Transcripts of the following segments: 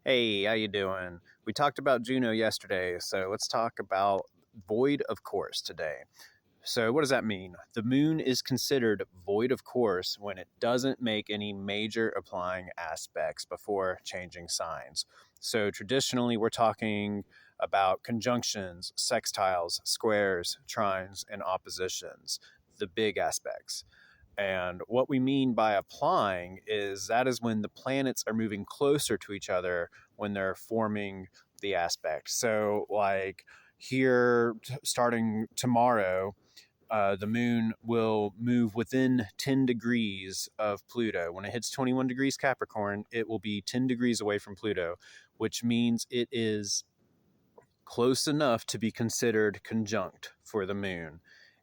Hey, how you doing? We talked about Juno yesterday, so let's talk about void of course today. So, what does that mean? The moon is considered void of course when it doesn't make any major applying aspects before changing signs. So, traditionally, we're talking about conjunctions, sextiles, squares, trines, and oppositions, the big aspects. And what we mean by applying is that is when the planets are moving closer to each other when they're forming the aspect. So, like here, starting tomorrow, the moon will move within 10 degrees of Pluto. When it hits 21 degrees Capricorn, it will be 10 degrees away from Pluto, which means it is close enough to be considered conjunct for the moon.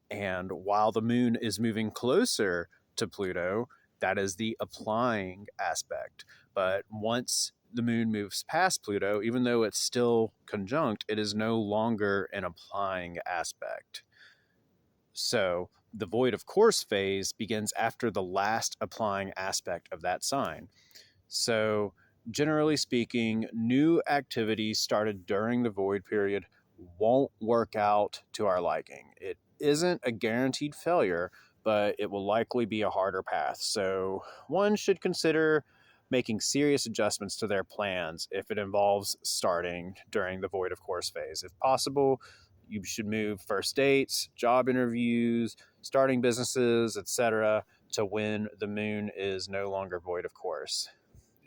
And while the moon is moving closer to Pluto, that is the applying aspect. But once the moon moves past Pluto, even though it's still conjunct, it is no longer an applying aspect. So the void of course phase begins after the last applying aspect of that sign. So, generally speaking, new activities started during the void period won't work out to our liking. It isn't a guaranteed failure, but it will likely be a harder path. So, one should consider making serious adjustments to their plans if it involves starting during the void of course phase. If possible, you should move first dates, job interviews, starting businesses, etc., to when the moon is no longer void of course.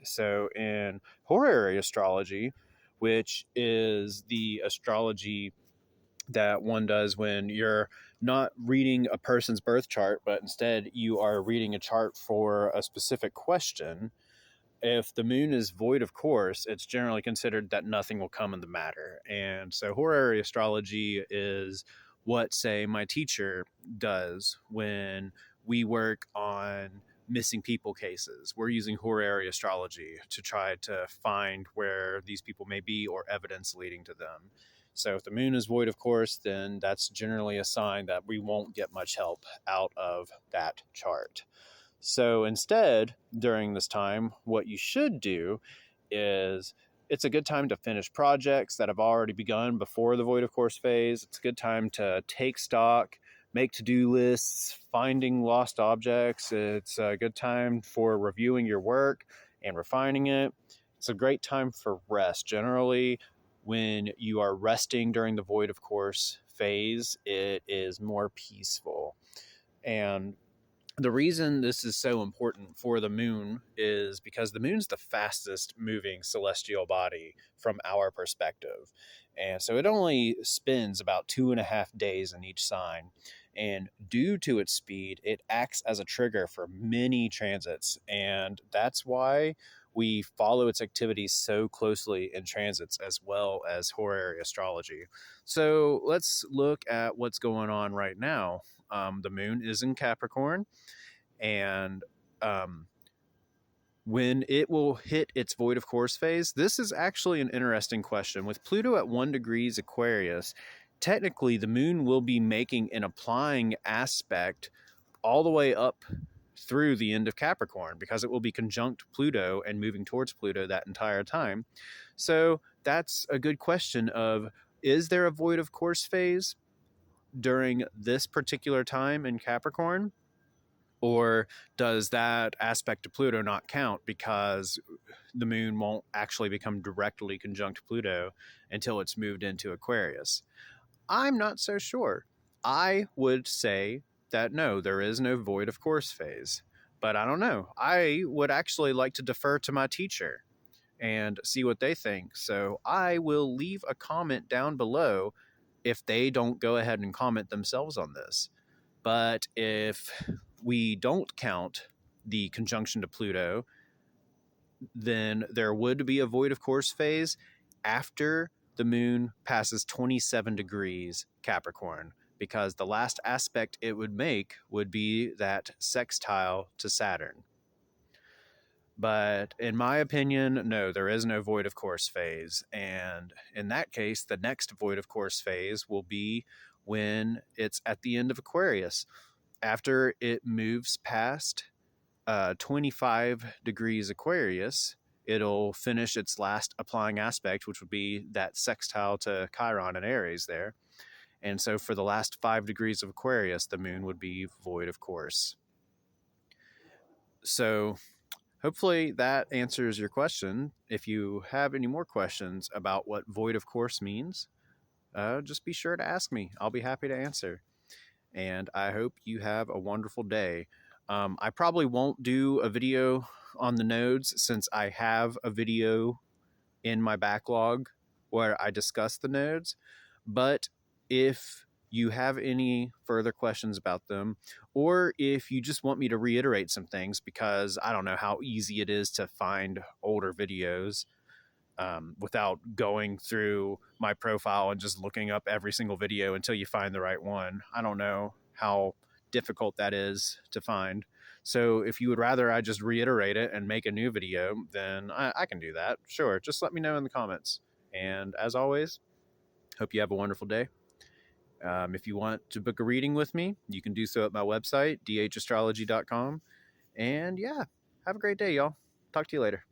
So, in horary astrology, which is the astrology that one does when you're not reading a person's birth chart, but instead you are reading a chart for a specific question, if the moon is void of course, it's generally considered that nothing will come in the matter. And so, horary astrology is what, say, my teacher does when we work on missing people cases. We're using horary astrology to try to find where these people may be or evidence leading to them. So, if the moon is void of course, then that's generally a sign that we won't get much help out of that chart. So instead, during this time, what you should do is it's a good time to finish projects that have already begun before the void of course phase. It's a good time to take stock, make to-do lists, finding lost objects. It's a good time for reviewing your work and refining it. It's a great time for rest. Generally, when you are resting during the void of course phase, it is more peaceful. And the reason this is so important for the moon is because the moon's the fastest moving celestial body from our perspective. And so it only spends about 2.5 days in each sign. And due to its speed, it acts as a trigger for many transits. And that's why we follow its activities so closely in transits as well as horary astrology. So let's look at what's going on right now. The moon is in Capricorn, and when it will hit its void of course phase, this is actually an interesting question. With Pluto at 1 degrees Aquarius, technically the moon will be making an applying aspect all the way up through the end of Capricorn because it will be conjunct Pluto and moving towards Pluto that entire time. So that's a good question of, is there a void of course phase during this particular time in Capricorn? Or does that aspect of Pluto not count because the moon won't actually become directly conjunct Pluto until it's moved into Aquarius? I'm not so sure. I would say that no, there is no void of course phase. But I don't know. I would actually like to defer to my teacher and see what they think. So I will leave a comment down below if they don't go ahead and comment themselves on this. But if we don't count the conjunction to Pluto, then there would be a void of course phase after the moon passes 27 degrees Capricorn, because the last aspect it would make would be that sextile to Saturn. But in my opinion, no, there is no void of course phase. And in that case, the next void of course phase will be when it's at the end of Aquarius. After it moves past 25 degrees Aquarius, it'll finish its last applying aspect, which would be that sextile to Chiron and Aries there. And so for the last 5 degrees of Aquarius, the moon would be void of course. So hopefully that answers your question. If you have any more questions about what void of course means, just be sure to ask me. I'll be happy to answer. And I hope you have a wonderful day. I probably won't do a video on the nodes since I have a video in my backlog where I discuss the nodes. But if you have any further questions about them, or if you just want me to reiterate some things because I don't know how easy it is to find older videos without going through my profile and just looking up every single video until you find the right one. I don't know how difficult that is to find. So if you would rather I just reiterate it and make a new video, then I can do that. Sure, just let me know in the comments. And as always, hope you have a wonderful day. If you want to book a reading with me, you can do so at my website, dhastrology.com. And yeah, have a great day, y'all. Talk to you later.